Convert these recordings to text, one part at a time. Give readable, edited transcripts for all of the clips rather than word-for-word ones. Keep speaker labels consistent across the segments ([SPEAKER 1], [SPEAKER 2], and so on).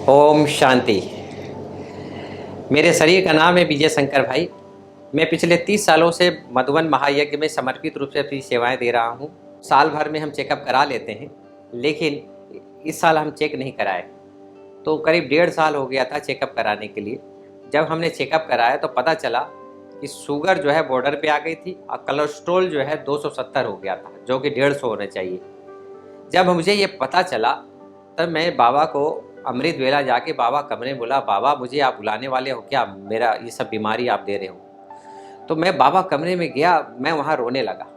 [SPEAKER 1] ओम शांति। मेरे शरीर का नाम है विजय शंकर भाई। मैं पिछले 30 सालों से मधुबन महायज्ञ में समर्पित रूप से अपनी सेवाएं दे रहा हूं। साल भर में हम चेकअप करा लेते हैं, लेकिन इस साल हम चेक नहीं कराए। तो करीब 1.5 साल हो गया था चेकअप कराने के लिए। जब हमने चेकअप कराया तो पता चला कि शुगर जो है बॉर्डर पे आ गई थी और कोलेस्ट्रॉल जो है 270 हो गया था, जो कि 150 होना चाहिए। जब मुझे ये पता चला तब मैं बाबा को अमृत वेला जाके बाबा कमरे में बोला, बाबा मुझे आप बुलाने वाले हो क्या? मेरा ये सब बीमारी आप दे रहे हो। तो मैं बाबा कमरे में गया, मैं वहाँ रोने लगा।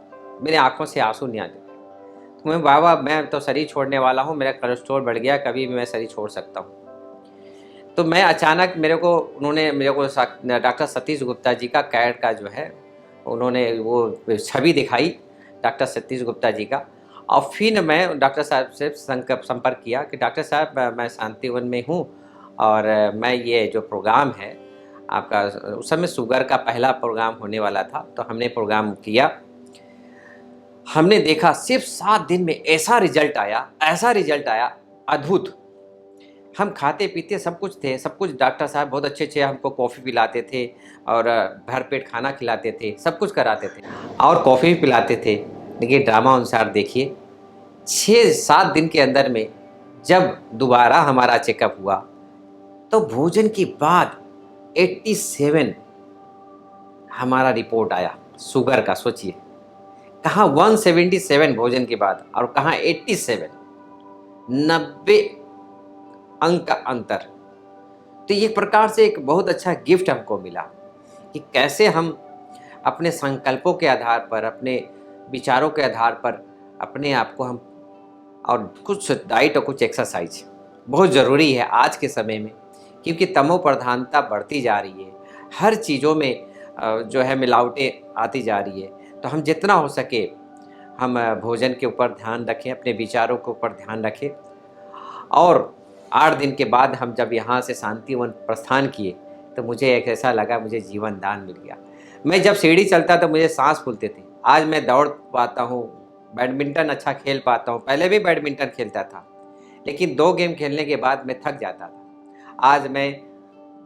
[SPEAKER 1] मेरे आंखों से आंसू नहीं आते। तो मैं, बाबा मैं तो शरीर छोड़ने वाला हूँ, मेरा कोलेस्ट्रॉल बढ़ गया, कभी भी मैं शरीर छोड़ सकता हूँ। तो मैं अचानक उन्होंने मेरे को डॉक्टर सतीश गुप्ता जी का कैड का जो है, उन्होंने वो छवि दिखाई डॉक्टर सतीश गुप्ता जी का। और फिर मैं डॉक्टर साहब से संपर्क किया कि डॉक्टर साहब मैं शांतिवन में हूँ और मैं ये जो प्रोग्राम है आपका, उस समय शुगर का पहला प्रोग्राम होने वाला था, तो हमने प्रोग्राम किया। हमने देखा सिर्फ 7 दिन में ऐसा रिजल्ट आया, अद्भुत। हम खाते पीते सब कुछ थे, सब कुछ डॉक्टर साहब बहुत अच्छे अच्छे हमको कॉफ़ी पिलाते थे और भरपेट खाना खिलाते थे, सब कुछ कराते थे और कॉफ़ी भी पिलाते थे। लेकिन ड्रामा अनुसार देखिए, 6-7 दिन के अंदर में जब दोबारा हमारा चेकअप हुआ तो भोजन के बाद 87 हमारा रिपोर्ट आया शुगर का। सोचिए, कहाँ 177 भोजन के बाद और कहाँ 87, 90 अंक का अंतर। तो ये प्रकार से एक बहुत अच्छा गिफ्ट हमको मिला कि कैसे हम अपने संकल्पों के आधार पर, अपने विचारों के आधार पर अपने आप को हम, और कुछ डाइट और कुछ एक्सरसाइज बहुत ज़रूरी है आज के समय में, क्योंकि तमो प्रधानता बढ़ती जा रही है। हर चीज़ों में जो है मिलावटें आती जा रही है। तो हम जितना हो सके हम भोजन के ऊपर ध्यान रखें, अपने विचारों के ऊपर ध्यान रखें। और 8 दिन के बाद हम जब यहाँ से शांतिवन प्रस्थान किए तो मुझे एक ऐसा लगा, मुझे जीवन दान मिल गया। मैं जब सीढ़ी चलता तो मुझे सांस फूलते थे, आज मैं दौड़ पाता हूँ, बैडमिंटन अच्छा खेल पाता हूँ। पहले भी बैडमिंटन खेलता था, लेकिन 2 गेम खेलने के बाद मैं थक जाता था। आज मैं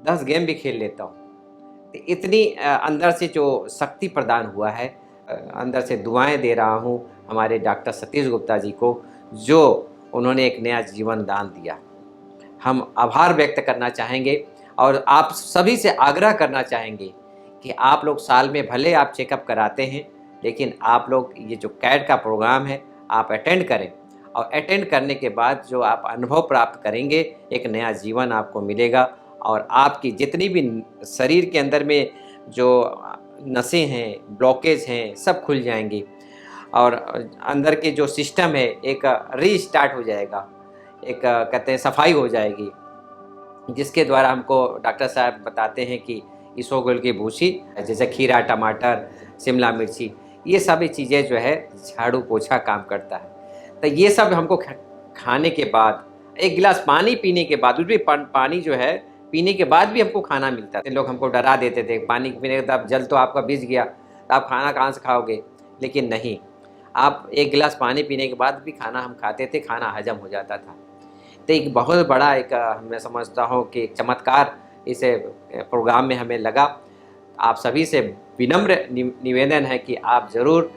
[SPEAKER 1] 10 गेम भी खेल लेता हूँ। तो इतनी अंदर से जो शक्ति प्रदान हुआ है, अंदर से दुआएं दे रहा हूँ हमारे डॉक्टर सतीश गुप्ता जी को, जो उन्होंने एक नया जीवन दान दिया। हम आभार व्यक्त करना चाहेंगे और आप सभी से आग्रह करना चाहेंगे कि आप लोग साल में भले आप चेकअप कराते हैं, लेकिन आप लोग ये जो कैड का प्रोग्राम है आप अटेंड करें। और अटेंड करने के बाद जो आप अनुभव प्राप्त करेंगे, एक नया जीवन आपको मिलेगा और आपकी जितनी भी शरीर के अंदर में जो नसें हैं, ब्लॉकेज हैं, सब खुल जाएंगी और अंदर के जो सिस्टम है एक रीस्टार्ट हो जाएगा, एक कहते हैं सफाई हो जाएगी, जिसके द्वारा हमको डॉक्टर साहब बताते हैं कि इसोगुल की भूसी, जैसे खीरा, टमाटर, शिमला मिर्ची, ये सभी चीज़ें जो है झाड़ू पोछा काम करता है। तो ये सब हमको खाने के बाद, एक गिलास पानी पीने के बाद, उस भी पानी जो है पीने के बाद भी हमको खाना मिलता था। लोग हमको डरा देते थे, पानी पीने के बाद जल तो आपका भिज गया तो आप खाना कहाँ से खाओगे? लेकिन नहीं, आप एक गिलास पानी पीने के बाद भी खाना हम खाते थे, खाना हजम हो जाता था। तो एक बहुत बड़ा एक मैं समझता हूँ कि एक चमत्कार इस प्रोग्राम में हमें लगा। आप सभी से विनम्र निवेदन है कि आप ज़रूर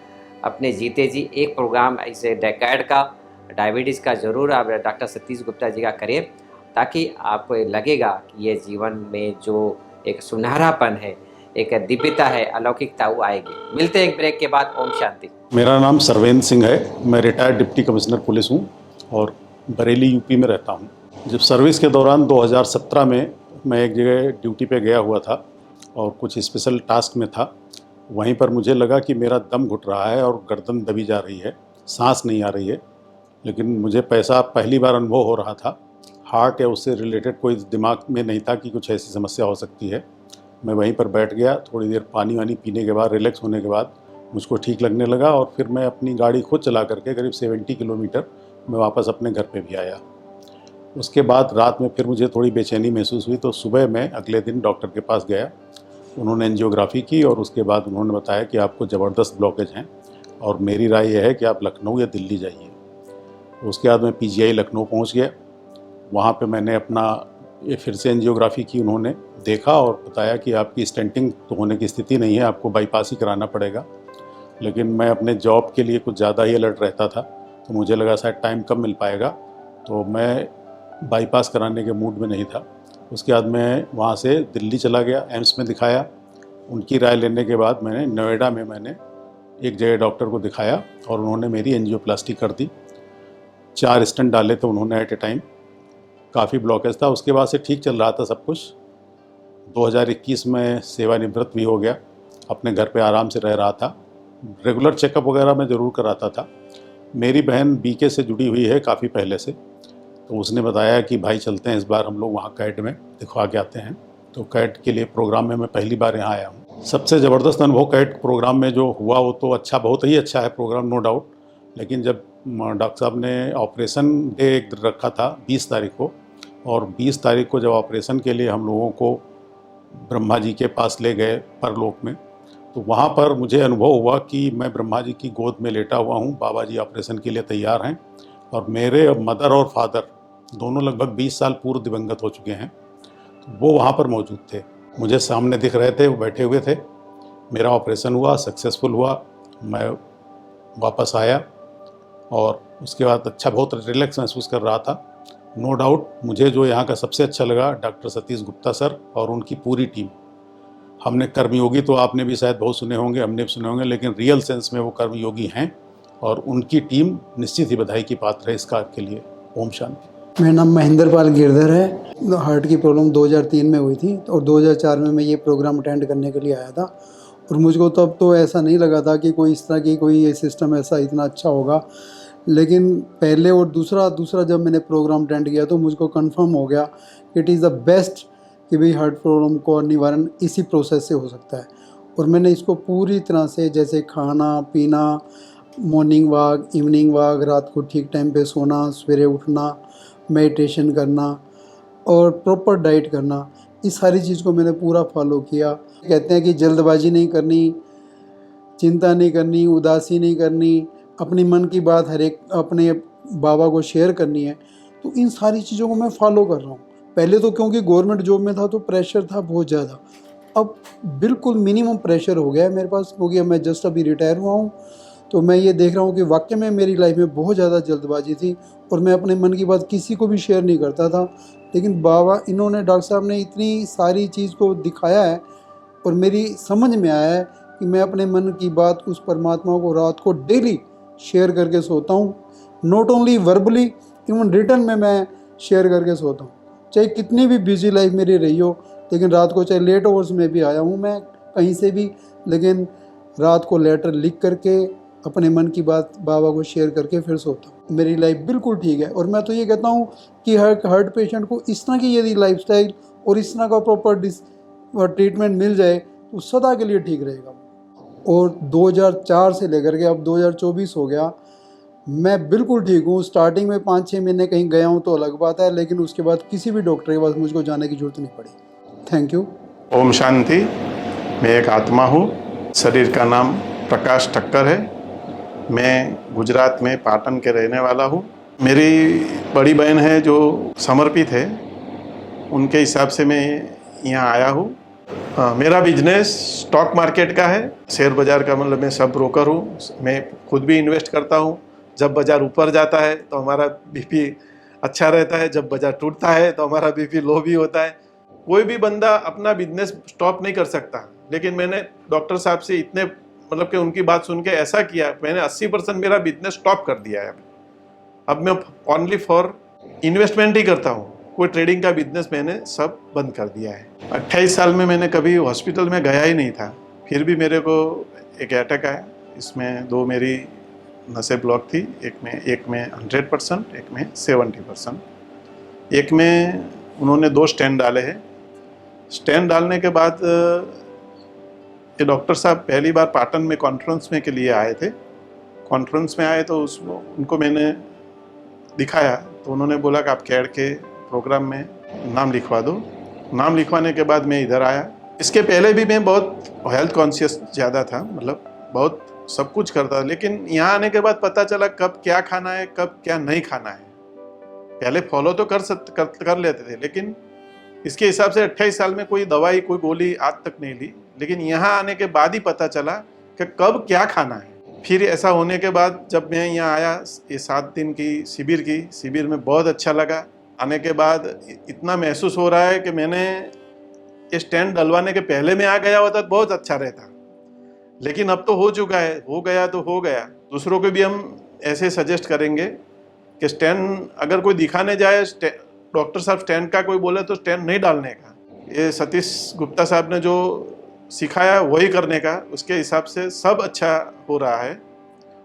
[SPEAKER 1] अपने जीते जी एक प्रोग्राम ऐसे डेकाइड का, डायबिटीज़ का ज़रूर आप डॉक्टर सतीश गुप्ता जी का करें, ताकि आपको लगेगा कि ये जीवन में जो एक सुनहरापन है, एक दिव्यता है, अलौकिकता, वो आएगी। मिलते हैं एक ब्रेक के बाद। ओम शांति।
[SPEAKER 2] मेरा नाम सरवेंद्र सिंह है। मैं रिटायर्ड डिप्टी कमिश्नर पुलिस हूँ और बरेली यूपी में रहता हूँ। जब सर्विस के दौरान 2017 में मैं एक जगह ड्यूटी पे गया हुआ था और कुछ स्पेशल टास्क में था। वहीं पर मुझे लगा कि मेरा दम घुट रहा है और गर्दन दबी जा रही है, सांस नहीं आ रही है। लेकिन मुझे पहली बार अनुभव हो रहा था। हार्ट या उससे रिलेटेड कोई दिमाग में नहीं था कि कुछ ऐसी समस्या हो सकती है। मैं वहीं पर बैठ गया, थोड़ी देर पानी वानी पीने के बाद, रिलैक्स होने के बाद मुझको ठीक लगने लगा और फिर मैं अपनी गाड़ी खुद चला करके करीब 70 किलोमीटर मैं वापस अपने घर पे भी आया। उसके बाद रात में फिर मुझे थोड़ी बेचैनी महसूस हुई, तो सुबह मैं अगले दिन डॉक्टर के पास गया। उन्होंने एंजियोग्राफी की और उसके बाद उन्होंने बताया कि आपको ज़बरदस्त ब्लॉकेज हैं और मेरी राय यह है कि आप लखनऊ या दिल्ली जाइए। उसके बाद मैं पीजीआई लखनऊ पहुंच गया। वहाँ पे मैंने अपना ये फिर से एंजियोग्राफी की उन्होंने देखा और बताया कि आपकी स्टेंटिंग तो होने की स्थिति नहीं है, आपको बाईपास ही कराना पड़ेगा। लेकिन मैं अपने जॉब के लिए कुछ ज़्यादा ही अलर्ट रहता था, तो मुझे लगा शायद टाइम कम मिल पाएगा, तो मैं बाईपास कराने के मूड में नहीं था। उसके बाद मैं वहाँ से दिल्ली चला गया, एम्स में दिखाया। उनकी राय लेने के बाद मैंने नोएडा में एक जगह डॉक्टर को दिखाया और उन्होंने मेरी एंजियोप्लास्टी कर दी। 4 स्टेंट डाले थे उन्होंने एट ए टाइम। काफ़ी ब्लॉकेज था, उसके बाद से ठीक चल रहा था सब कुछ। 2021 में सेवानिवृत्त भी हो गया, अपने घर पे आराम से रह रहा था। रेगुलर चेकअप वगैरह मैं ज़रूर कराता था। मेरी बहन बीके से जुड़ी हुई है काफ़ी पहले से, तो उसने बताया कि भाई चलते हैं इस बार हम लोग वहाँ कैट में दिखवा के आते हैं। तो कैट के लिए प्रोग्राम में मैं पहली बार यहाँ आया हूँ। सबसे ज़बरदस्त अनुभव कैट प्रोग्राम में जो हुआ वो तो अच्छा, बहुत ही अच्छा है प्रोग्राम, नो डाउट। लेकिन जब डॉक्टर साहब ने ऑपरेशन डे एक रखा था 20 तारीख को, और 20 तारीख को जब ऑपरेशन के लिए हम लोगों को ब्रह्मा जी के पास ले गए परलोक में, तो वहाँ पर मुझे अनुभव हुआ कि मैं ब्रह्मा जी की गोद में लेटा हुआ हूँ, बाबा जी ऑपरेशन के लिए तैयार हैं, और मेरे मदर और फादर दोनों लगभग 20 साल पूर्व दिवंगत हो चुके हैं, तो वो वहाँ पर मौजूद थे। मुझे सामने दिख रहे थे, वो बैठे हुए थे। मेरा ऑपरेशन हुआ, सक्सेसफुल हुआ, मैं वापस आया और उसके बाद अच्छा, बहुत रिलैक्स महसूस कर रहा था। नो डाउट मुझे जो यहाँ का सबसे अच्छा लगा, डॉक्टर सतीश गुप्ता सर और उनकी पूरी टीम। हमने कर्मयोगी तो आपने भी शायद बहुत सुने होंगे, हमने भी सुने होंगे, लेकिन रियल सेंस में वो कर्मयोगी हैं, और उनकी टीम निश्चित ही बधाई की पात्र है इस कार्य के लिए। ओम शांति।
[SPEAKER 3] मेरा नाम महेंद्र पाल गिरधर है। हार्ट की प्रॉब्लम 2003 में हुई थी और 2004 में मैं ये प्रोग्राम अटेंड करने के लिए आया था, और मुझको तब तो ऐसा नहीं लगा था कि कोई इस तरह की कोई ये सिस्टम ऐसा इतना अच्छा होगा। लेकिन पहले और दूसरा जब मैंने प्रोग्राम अटेंड किया तो मुझको कंफर्म हो गया इट इज़ द बेस्ट कि भाई हार्ट प्रॉब्लम को निवारण इसी प्रोसेस से हो सकता है। और मैंने इसको पूरी तरह से, जैसे खाना पीना, मॉर्निंग वॉक, इवनिंग वॉक, रात को ठीक टाइम पे सोना, सवेरे उठना, मेडिटेशन करना और प्रॉपर डाइट करना, इस सारी चीज़ को मैंने पूरा फॉलो किया। कहते हैं कि जल्दबाजी नहीं करनी, चिंता नहीं करनी, उदासी नहीं करनी, अपनी मन की बात हर एक अपने बाबा को शेयर करनी है। तो इन सारी चीज़ों को मैं फॉलो कर रहा हूँ। पहले तो क्योंकि गवर्नमेंट जॉब में था तो प्रेशर था बहुत ज़्यादा, अब बिल्कुल मिनिमम प्रेशर हो गया है मेरे पास, क्योंकि मैं जस्ट अभी रिटायर हुआ हूँ। तो मैं ये देख रहा हूँ कि वाकई में मेरी लाइफ में बहुत ज़्यादा जल्दबाजी थी और मैं अपने मन की बात किसी को भी शेयर नहीं करता था। लेकिन बाबा, इन्होंने, डॉक्टर साहब ने इतनी सारी चीज़ को दिखाया है और मेरी समझ में आया है कि मैं अपने मन की बात उस परमात्मा को रात को डेली शेयर करके सोता हूँ। Not only verbally, even return में मैं शेयर करके सोता हूँ। चाहे कितनी भी बिजी लाइफ मेरी रही हो, लेकिन रात को चाहे लेट आवर्स में भी आया हूँ मैं कहीं से भी, लेकिन रात को लेटर लिख करके अपने मन की बात बाबा को शेयर करके फिर सोता हूँ। मेरी लाइफ बिल्कुल ठीक है। और मैं तो ये कहता हूँ कि हार्ट पेशेंट को इस तरह की यदि लाइफस्टाइल और इस तरह का प्रॉपर ट्रीटमेंट मिल जाए तो सदा के लिए ठीक रहेगा। और 2004 से लेकर के अब 2024 हो गया, मैं बिल्कुल ठीक हूँ। स्टार्टिंग में 5-6 महीने कहीं गया हूँ तो अलग बात है, लेकिन उसके बाद किसी भी डॉक्टर के पास मुझको जाने की जरूरत नहीं पड़ी। Thank you.
[SPEAKER 4] ओम शांति। मैं एक आत्मा हूँ, शरीर का नाम प्रकाश ठक्कर है। मैं गुजरात में पाटन के रहने वाला हूँ। मेरी बड़ी बहन है जो समर्पित है, उनके हिसाब से मैं यहाँ आया हूँ। मेरा बिजनेस स्टॉक मार्केट का है, शेयर बाज़ार का, मतलब मैं सब ब्रोकर हूँ। मैं खुद भी इन्वेस्ट करता हूँ। जब बाज़ार ऊपर जाता है तो हमारा बीपी अच्छा रहता है, जब बाज़ार टूटता है तो हमारा बीपी लो भी होता है। कोई भी बंदा अपना बिजनेस स्टॉप नहीं कर सकता, लेकिन मैंने डॉक्टर साहब से इतने, मतलब कि उनकी बात सुन के ऐसा किया, मैंने 80% मेरा बिजनेस स्टॉप कर दिया है। अब मैं ओनली फॉर इन्वेस्टमेंट ही करता हूँ। कोई ट्रेडिंग का बिजनेस मैंने सब बंद कर दिया है। 28 साल में मैंने कभी हॉस्पिटल में गया ही नहीं था, फिर भी मेरे को एक अटैक आया। इसमें 2 मेरी नसें ब्लॉक थी, एक में 100%, एक में 70%। एक में उन्होंने 2 स्टेंट डाले हैं। स्टेंट डालने के बाद ये डॉक्टर साहब पहली बार पाटन में कॉन्फ्रेंस में के लिए आए थे। कॉन्फ्रेंस में आए तो उनको मैंने दिखाया, तो उन्होंने बोला कि आप कैड के प्रोग्राम में नाम लिखवा दो। नाम लिखवाने के बाद मैं इधर आया। इसके पहले भी मैं बहुत हेल्थ कॉन्शियस ज़्यादा था, मतलब बहुत सब कुछ करता था, लेकिन यहाँ आने के बाद पता चला कब क्या खाना है, कब क्या नहीं खाना है। पहले फॉलो तो कर लेते थे, लेकिन इसके हिसाब से 28 साल में कोई दवाई कोई गोली आज तक नहीं ली, लेकिन यहाँ आने के बाद ही पता चला कि कब क्या खाना है। फिर ऐसा होने के बाद जब मैं यहाँ आया, ये 7 दिन की शिविर में बहुत अच्छा लगा। आने के बाद इतना महसूस हो रहा है कि मैंने ये स्टैंड डलवाने के पहले में आ गया होता तो बहुत अच्छा रहता, लेकिन अब तो हो चुका है, हो गया तो हो गया। दूसरों को भी हम ऐसे सजेस्ट करेंगे कि स्टैंड अगर कोई दिखाने जाए, डॉक्टर साहब स्टैंड का कोई बोले तो स्टैंड नहीं डालने का, ये सतीश गुप्ता साहब ने जो सिखाया वही करने का, उसके हिसाब से सब अच्छा हो रहा है।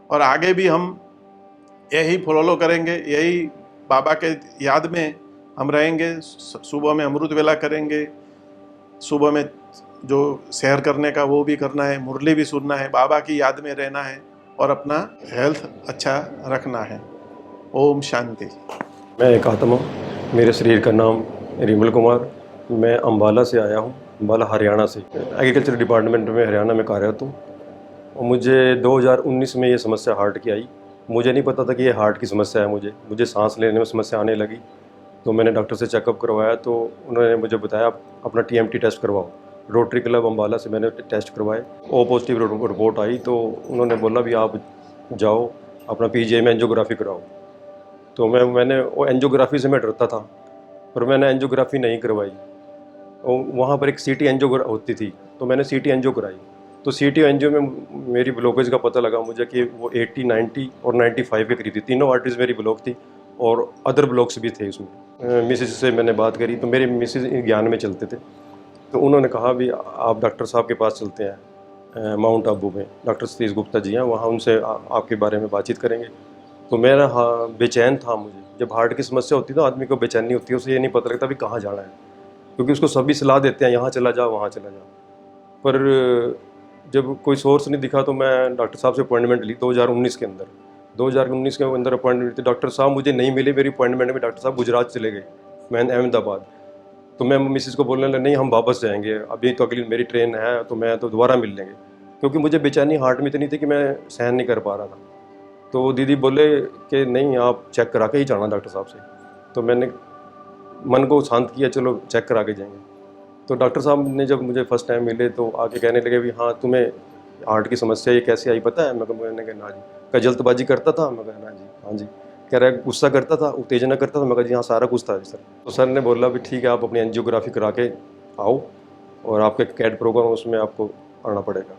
[SPEAKER 4] और आगे भी हम यही फॉलो करेंगे, यही बाबा के याद में हम रहेंगे। सुबह में अमृत वेला करेंगे, सुबह में जो सैर करने का वो भी करना है, मुरली भी सुनना है, बाबा की याद में रहना है और अपना हेल्थ अच्छा रखना है। ओम शांति।
[SPEAKER 5] मैं एक आत्मा हूँ, मेरे शरीर का नाम रिमल कुमार, मैं अम्बाला से आया हूँ, अम्बाला हरियाणा से। एग्रीकल्चर डिपार्टमेंट में हरियाणा में कार्यरत हूँ। और मुझे 2019 में ये समस्या हार्ट की आई। मुझे नहीं पता था कि ये हार्ट की समस्या है। मुझे सांस लेने में समस्या आने लगी, तो मैंने डॉक्टर से चेकअप करवाया, तो उन्होंने मुझे बताया अपना TMT टेस्ट करवाओ। रोटरी क्लब अम्बाला से मैंने टेस्ट करवाए, ओ पॉजिटिव रिपोर्ट आई, तो उन्होंने बोला भी आप जाओ अपना PGI में एंजियोग्राफी कराओ। तो मैंने वो एंजियोग्राफी से मैं डरता था, पर मैंने एंजियोग्राफी नहीं करवाई। और वहाँ पर एक CT एंजियो होती थी, तो मैंने CT एंजियो कराई। तो CT एंजियो में मेरी ब्लॉकेज का पता लगा मुझे कि वो 80, 90 और 95 के करीब थी। तीनों आर्टरीज मेरी ब्लॉक थी और अदर ब्लॉक्स भी थे उसमें। मिसेज से मैंने बात करी, तो मेरे मिसेज ज्ञान में चलते थे, तो उन्होंने कहा भी आप डॉक्टर साहब के पास चलते हैं माउंट आबू में, डॉक्टर सतीश गुप्ता जी हैं, वहाँ उनसे आपके बारे में बातचीत करेंगे। तो मेरा बेचैन था। मुझे जब हार्ट की समस्या होती है तो आदमी को बेचैनी होती है, उसे ये नहीं पता लगता भी कहाँ जाना है, क्योंकि उसको सभी सलाह देते हैं यहाँ चला जाओ वहाँ चला जाओ। पर जब कोई सोर्स नहीं दिखा तो मैं डॉक्टर साहब से अपॉइंटमेंट ली 2019 के अंदर। 2019 के अंदर अपॉइंटमेंट थी, डॉक्टर साहब मुझे नहीं मिले। मेरी अपॉइंटमेंट में डॉक्टर साहब गुजरात चले गए, मैं अहमदाबाद। तो मैं मिसेस को बोलने लगा नहीं हम वापस जाएंगे, अभी तो अगली मेरी ट्रेन है, तो मैं तो दोबारा मिल लेंगे, क्योंकि मुझे बेचैनी हार्ट में इतनी थी कि मैं सहन नहीं कर पा रहा था। तो दीदी बोले कि नहीं आप चेक करा के ही जाना डॉक्टर साहब से। तो मैंने मन को शांत किया, चलो चेक करा के जाएंगे। तो डॉक्टर साहब ने जब मुझे फर्स्ट टाइम मिले तो आके कहने लगे भी हाँ तुम्हें हार्ट की समस्या ये कैसे आई पता है? मैंने कहा ना जी। क्या जल्दबाजी करता था? मैं कहा ना जी। हाँ जी। कह रहा है गुस्सा करता था, उत्तेजना करता था? मैं कहा जी हाँ सारा कुछ था सर। तो सर ने बोला भी ठीक है आप अपनी एंजियोग्राफी करा के आओ और आपके कैड प्रोग्राम उसमें आपको आना पड़ेगा।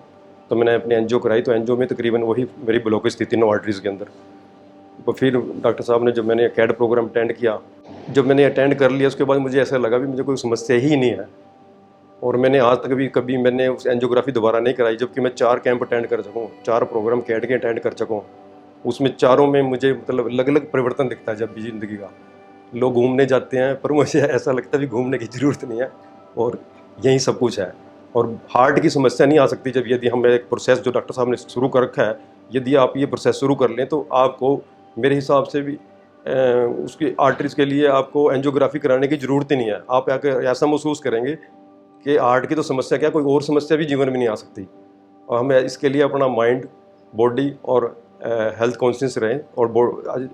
[SPEAKER 5] तो मैंने अपनी एंजियो कराई, तो एंजियो में तकरीबन वही मेरी ब्लॉकेज थी तीनों आर्टरीज़ के अंदर। तो फिर डॉक्टर साहब ने जब मैंने कैड प्रोग्राम अटेंड किया, जब मैंने अटेंड कर लिया उसके बाद मुझे ऐसा लगा भी मुझे कोई समस्या ही नहीं है। और मैंने आज तक भी कभी मैंने उस एंजियोग्राफी दोबारा नहीं कराई, जबकि मैं 4 कैंप अटेंड कर सकूँ, 4 प्रोग्राम कैड के अटेंड कर सकूँ। उसमें चारों में मुझे मतलब अलग अलग परिवर्तन दिखता है जब भी ज़िंदगी का। लोग घूमने जाते हैं पर मुझे ऐसा लगता है भी घूमने की ज़रूरत नहीं है और यही सब कुछ है। और हार्ट की समस्या नहीं आ सकती जब यदि हम एक प्रोसेस जो डॉक्टर साहब ने शुरू कर रखा है, यदि आप ये प्रोसेस शुरू कर लें तो आपको मेरे हिसाब से भी उसकी आर्टरीज के लिए आपको एंजियोग्राफी कराने की ज़रूरत ही नहीं है। आप आकर ऐसा महसूस करेंगे कि हार्ट की तो समस्या क्या, कोई और समस्या भी जीवन में नहीं आ सकती। और हमें इसके लिए अपना माइंड, बॉडी और हेल्थ कॉन्शियस रहें। और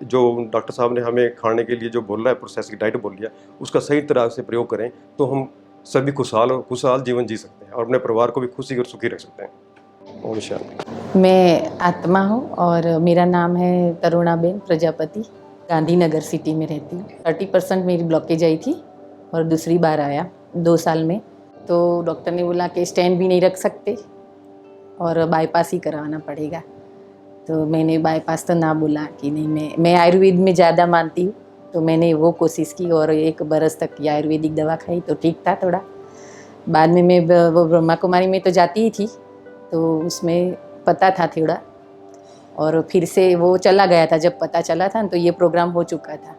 [SPEAKER 5] जो डॉक्टर साहब ने हमें खाने के लिए जो बोला है, प्रोसेस की डाइट बोल लिया, उसका सही तरह से प्रयोग करें तो हम सभी खुशहाल जीवन जी सकते हैं और अपने परिवार को भी खुशी और सुखी रख सकते हैं। ओम शांति।
[SPEAKER 6] मैं आत्मा हूँ और मेरा नाम है तरुणाबेन प्रजापति, गांधीनगर सिटी में रहती हूँ। 30% मेरी ब्लॉकेज आई थी और दूसरी बार आया 2 साल में। तो डॉक्टर ने बोला कि स्टेंट भी नहीं रख सकते और बाईपास ही कराना पड़ेगा। तो मैंने बाईपास तो ना बोला कि नहीं, मैं आयुर्वेद में ज़्यादा मानती हूँ, तो मैंने वो कोशिश की और 1 बरस तक ये आयुर्वेदिक दवा खाई तो ठीक था थोड़ा। बाद में मैं वो ब्रह्मा कुमारी में तो जाती ही थी, तो उसमें पता था थोड़ा, और फिर से वो चला गया था। जब पता चला था तो ये प्रोग्राम हो चुका था,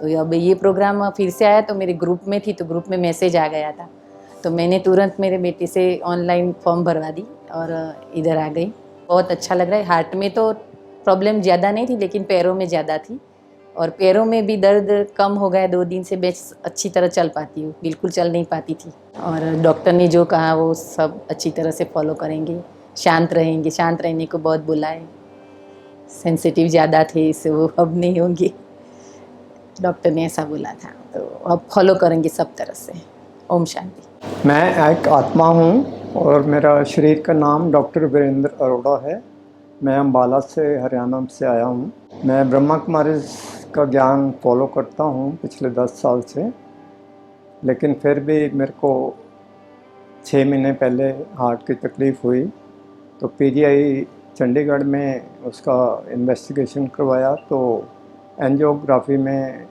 [SPEAKER 6] तो अब ये प्रोग्राम फिर से आया तो मेरे ग्रुप में थी, तो ग्रुप में मैसेज आ गया था, तो मैंने तुरंत मेरे बेटे से ऑनलाइन फॉर्म भरवा दी और इधर आ गई। बहुत अच्छा लग रहा है। हार्ट में तो प्रॉब्लम ज़्यादा नहीं थी, लेकिन पैरों में ज़्यादा थी, और पैरों में भी दर्द कम हो गया। 2 दिन से मैं अच्छी तरह चल पाती हूँ, बिल्कुल चल नहीं पाती थी। और डॉक्टर ने जो कहा वो सब अच्छी तरह से फॉलो करेंगे, शांत रहेंगे, शांत रहने को बहुत बोला है। सेंसिटिव ज़्यादा थे इससे वो अब नहीं होंगे, डॉक्टर ने ऐसा बोला था, तो अब फॉलो करेंगे सब तरह से। ओम शांति।
[SPEAKER 7] मैं एक आत्मा हूँ और मेरा शरीर का नाम डॉक्टर वीरेंद्र अरोड़ा है। मैं अम्बाला से हरियाणा से आया हूँ। मैं ब्रह्मा कुमारी का ज्ञान फॉलो करता हूँ पिछले 10 साल से, लेकिन फिर भी मेरे को 6 महीने पहले हार्ट की तकलीफ़ हुई तो पीजीआई चंडीगढ़ में उसका इन्वेस्टिगेशन करवाया तो एंजियोग्राफी में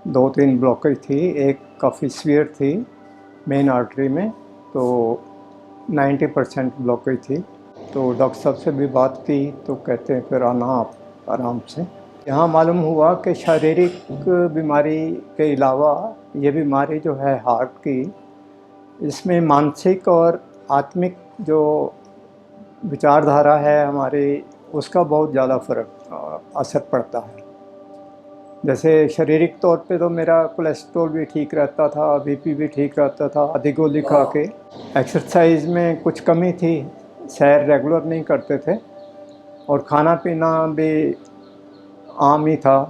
[SPEAKER 7] 2-3 ब्लॉकेज थी, एक काफ़ी सीवियर थी मेन आर्टरी में, तो 90% ब्लॉकेज थी। तो डॉक्टर साहब से भी बात की तो कहते हैं फिर आना आप आराम से। यहाँ मालूम हुआ कि शारीरिक बीमारी के अलावा ये बीमारी जो है हार्ट की, इसमें मानसिक और आत्मिक जो विचारधारा है हमारी, उसका बहुत ज़्यादा असर पड़ता है। जैसे शारीरिक तौर पे तो मेरा कोलेस्ट्रॉल भी ठीक रहता था, बीपी भी ठीक रहता था आधी गोली खा के। एक्सरसाइज में कुछ कमी थी, सैर रेगुलर नहीं करते थे और खाना पीना भी आम ही था।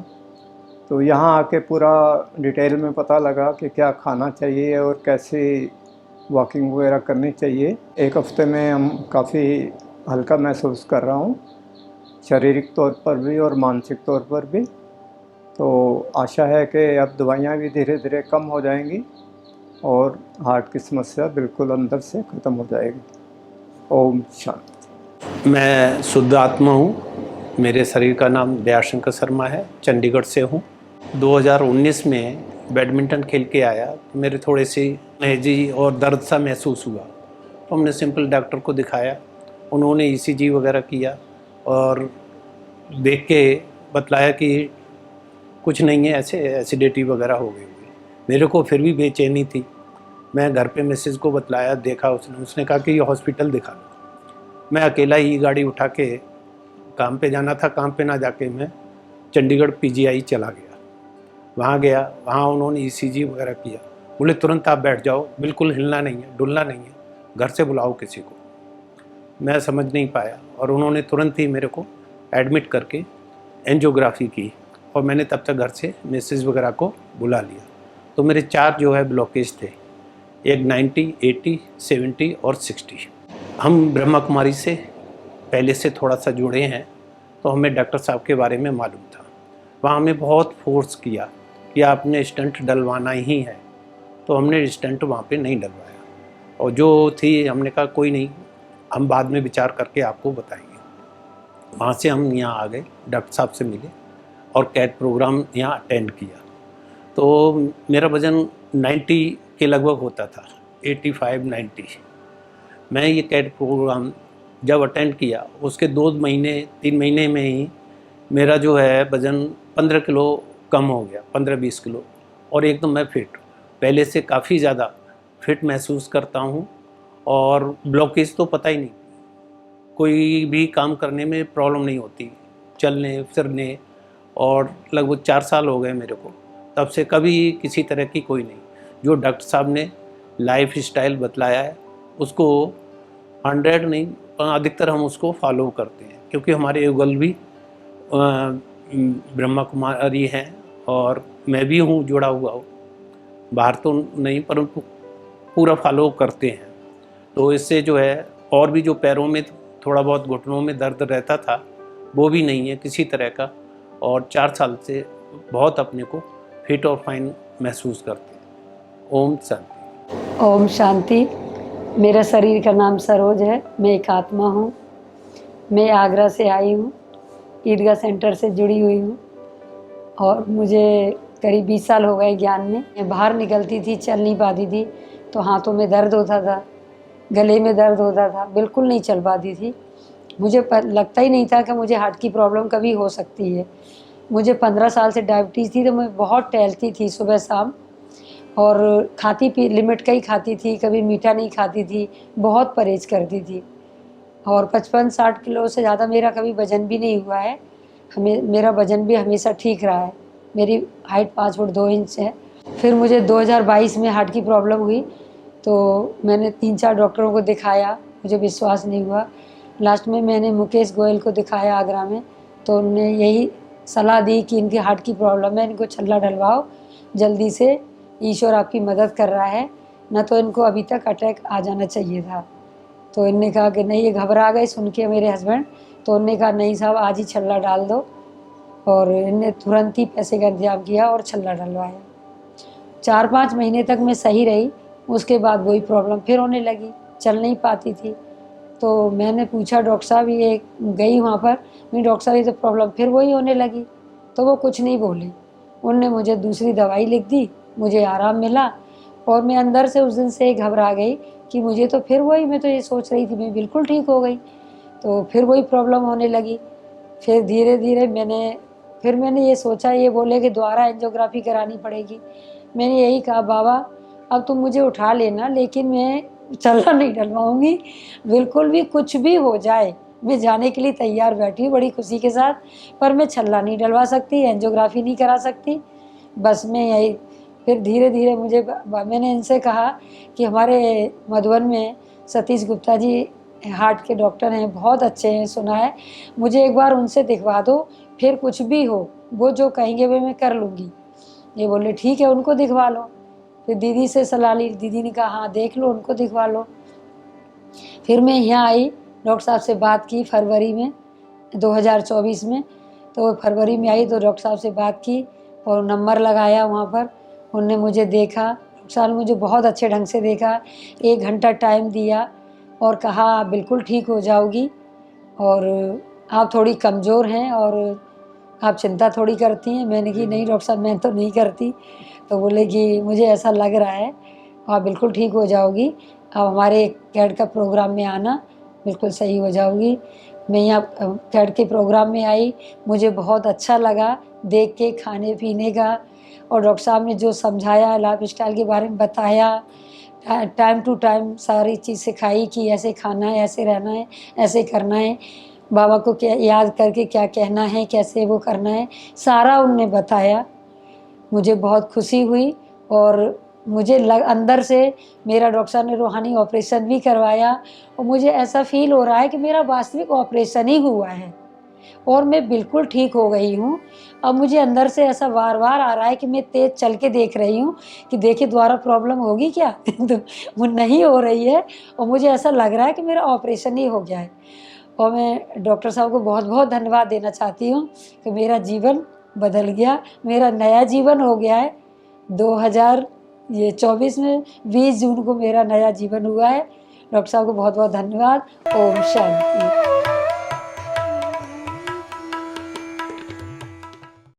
[SPEAKER 7] तो यहाँ आके पूरा डिटेल में पता लगा कि क्या खाना चाहिए और कैसे वॉकिंग वगैरह करनी चाहिए। एक हफ्ते में हम काफ़ी हल्का महसूस कर रहा हूँ, शारीरिक तौर पर भी और मानसिक तौर पर भी। तो आशा है कि अब दवाइयाँ भी धीरे धीरे कम हो जाएंगी और हार्ट की समस्या बिल्कुल अंदर से ख़त्म हो जाएगी। ओम शांति।
[SPEAKER 8] मैं शुद्ध आत्मा हूँ। मेरे शरीर का नाम दयाशंकर शर्मा है, चंडीगढ़ से हूँ। 2019 में बैडमिंटन खेल के आया तो मेरे थोड़े सी नेजी और दर्द सा महसूस हुआ, तो हमने सिंपल डॉक्टर को दिखाया। उन्होंने ईसीजी वगैरह किया और देख के बतलाया कि कुछ नहीं है, ऐसे एसिडिटी वगैरह हो गई। मेरे को फिर भी बेचैनी थी। मैं घर पे मिसेज को बतलाया, देखा उसने कहा कि ये हॉस्पिटल दिखा लो। मैं अकेला ही गाड़ी उठा के काम पे जाना था, काम पे ना जाके मैं चंडीगढ़ पीजीआई चला गया। वहाँ गया, वहाँ उन्होंने ईसीजी वगैरह किया। बोले तुरंत आप बैठ जाओ, बिल्कुल हिलना नहीं है, डुलना नहीं है, घर से बुलाओ किसी को। मैं समझ नहीं पाया और उन्होंने तुरंत ही मेरे को एडमिट करके एंजियोग्राफी की और मैंने तब तक घर से मिसेज वगैरह को बुला लिया। तो मेरे 4 जो है ब्लॉकेज थे, एक 90, 80, 70 और 60। हम ब्रह्मा कुमारी से पहले से थोड़ा सा जुड़े हैं, तो हमें डॉक्टर साहब के बारे में मालूम था। वहाँ हमें बहुत फोर्स किया कि आपने स्टंट डलवाना ही है, तो हमने स्टंट वहाँ पे नहीं डलवाया। और जो थी हमने कहा कोई नहीं, हम बाद में विचार करके आपको बताएंगे। वहाँ से हम यहाँ आ गए, डॉक्टर साहब से मिले और कैट प्रोग्राम यहाँ अटेंड किया। तो मेरा वज़न 90 के लगभग होता था, 85, 90। मैं ये कैट प्रोग्राम जब अटेंड किया उसके 2 महीने 3 महीने में ही मेरा जो है वज़न 15 किलो कम हो गया, 15-20 किलो, और एकदम मैं फिट, पहले से काफ़ी ज़्यादा फिट महसूस करता हूँ। और ब्लॉकेज तो पता ही नहीं, कोई भी काम करने में प्रॉब्लम नहीं होती, चलने फिरने। और लगभग 4 साल हो गए मेरे को, तब से कभी किसी तरह की कोई नहीं। जो डॉक्टर साहब ने लाइफ स्टाइल बतलाया है उसको 100 नहीं, अधिकतर हम उसको फॉलो करते हैं, क्योंकि हमारे युगल भी ब्रह्मा कुमारी हैं और मैं भी हूँ जुड़ा हुआ हूँ, बाहर तो नहीं परंतु पूरा फॉलो करते हैं। तो इससे जो है, और भी जो पैरों में थोड़ा बहुत घुटनों में दर्द रहता था वो भी नहीं है किसी तरह का, और 4 साल से बहुत अपने को फिट और फाइन महसूस करते हैं। ओम शांति।
[SPEAKER 9] ओम शांति। मेरा शरीर का नाम सरोज है, मैं एक आत्मा हूँ। मैं आगरा से आई हूँ, ईदगाह सेंटर से जुड़ी हुई हूँ और मुझे करीब 20 साल हो गए ज्ञान में। मैं बाहर निकलती थी, चल नहीं पाती थी, तो हाथों में दर्द होता था, गले में दर्द होता था, बिल्कुल नहीं चल पाती थी। मुझे लगता ही नहीं था कि मुझे हार्ट की प्रॉब्लम कभी हो सकती है। मुझे 15 साल से डायबिटीज़ थी, तो मैं बहुत टहलती थी सुबह शाम और खाती पी लिमिट का ही खाती थी, कभी मीठा नहीं खाती थी, बहुत परहेज करती थी। और 55-60 किलो से ज़्यादा मेरा कभी वज़न भी नहीं हुआ है। मेरा वज़न भी हमेशा ठीक रहा है। मेरी हाइट 5 फुट 2 इंच है। फिर मुझे 2022 में हार्ट की प्रॉब्लम हुई, तो मैंने 3-4 डॉक्टरों को दिखाया, मुझे विश्वास नहीं हुआ। लास्ट में मैंने मुकेश गोयल को दिखाया आगरा में, तो उन्होंने यही सलाह दी कि इनकी हार्ट की प्रॉब्लम है, इनको छल्ला डलवाओ, जल्दी से ईश्वर आपकी मदद कर रहा है, न तो इनको अभी तक अटैक आ जाना चाहिए था। तो इनने कहा कि नहीं, ये घबरा गए सुन के मेरे हस्बैंड। तो उनने कहा नहीं साहब, आज ही छल्ला डाल दो, और इनने तुरंत ही पैसे का इंतजाम किया और छल्ला डलवाया। 4-5 महीने तक मैं सही रही, उसके बाद वही प्रॉब्लम फिर होने लगी, चल नहीं पाती थी। तो मैंने पूछा डॉक्टर साहब, ये गई वहाँ पर, मैं डॉक्टर साहब ये तो प्रॉब्लम फिर वही होने लगी। तो वो कुछ नहीं बोले, उनने मुझे दूसरी दवाई लिख दी, मुझे आराम मिला, और मैं अंदर से उस दिन से घबरा गई कि मुझे तो फिर वही, मैं तो ये सोच रही थी मैं बिल्कुल ठीक हो गई, तो फिर वही प्रॉब्लम होने लगी। फिर धीरे धीरे मैंने ये सोचा, ये बोले कि दोबारा एंजियोग्राफी करानी पड़ेगी। मैंने यही कहा बाबा अब तुम मुझे उठा लेना, लेकिन मैं छल्ला नहीं डलवाऊंगी, बिल्कुल भी कुछ भी हो जाए मैं जाने के लिए तैयार बैठी हूँ बड़ी खुशी के साथ, पर मैं छल्ला नहीं डलवा सकती, एंजियोग्राफी नहीं करा सकती, बस मैं यही। फिर धीरे धीरे मैंने इनसे कहा कि हमारे मधुबन में सतीश गुप्ता जी हार्ट के डॉक्टर हैं, बहुत अच्छे हैं, सुना है, मुझे एक बार उनसे दिखवा दो, फिर कुछ भी हो वो जो कहेंगे वे मैं कर लूँगी। ये बोले ठीक है, उनको दिखवा लो। फिर दीदी से सलाह ली, दीदी ने कहा हाँ देख लो, उनको दिखवा लो। फिर मैं यहाँ आई, डॉक्टर साहब से बात की फरवरी में 2024 में। तो फरवरी में आई तो डॉक्टर साहब से बात की और नंबर लगाया वहाँ पर। उनने मुझे देखा, डॉक्टर साहब ने मुझे बहुत अच्छे ढंग से देखा, 1 घंटा टाइम दिया और कहा आप बिल्कुल ठीक हो जाओगी, और आप थोड़ी कमज़ोर हैं और आप चिंता थोड़ी करती हैं। मैंने कहा नहीं डॉक्टर साहब, मैं तो नहीं करती। तो बोले कि मुझे ऐसा लग रहा है, आप बिल्कुल ठीक हो जाओगी, आप हमारे कैड का प्रोग्राम में आना, बिल्कुल सही हो जाओगी। मैं यहाँ कैड के प्रोग्राम में आई, मुझे बहुत अच्छा लगा देख के, खाने पीने का, और डॉक्टर साहब ने जो समझाया, लाइफ स्टाइल के बारे में बताया, टाइम टू टाइम सारी चीज़ सिखाई कि ऐसे खाना है, ऐसे रहना है, ऐसे करना है, बाबा को क्या याद करके क्या कहना है, कैसे वो करना है, सारा उनने बताया। मुझे बहुत खुशी हुई, और मुझे अंदर से मेरा डॉक्टर साहब ने रूहानी ऑपरेशन भी करवाया, और मुझे ऐसा फील हो रहा है कि मेरा वास्तविक ऑपरेशन ही हुआ है और मैं बिल्कुल ठीक हो गई हूँ। अब मुझे अंदर से ऐसा बार बार आ रहा है कि मैं तेज़ चल के देख रही हूँ कि देखिए दोबारा प्रॉब्लम होगी क्या तो वो नहीं हो रही है, और मुझे ऐसा लग रहा है कि मेरा ऑपरेशन ही हो गया है। और मैं डॉक्टर साहब को बहुत बहुत धन्यवाद देना चाहती हूँ कि मेरा जीवन बदल गया, मेरा नया जीवन हो गया है। 2024 में 20 जून को मेरा नया जीवन हुआ है। डॉक्टर साहब को बहुत बहुत धन्यवाद। ओम शांति।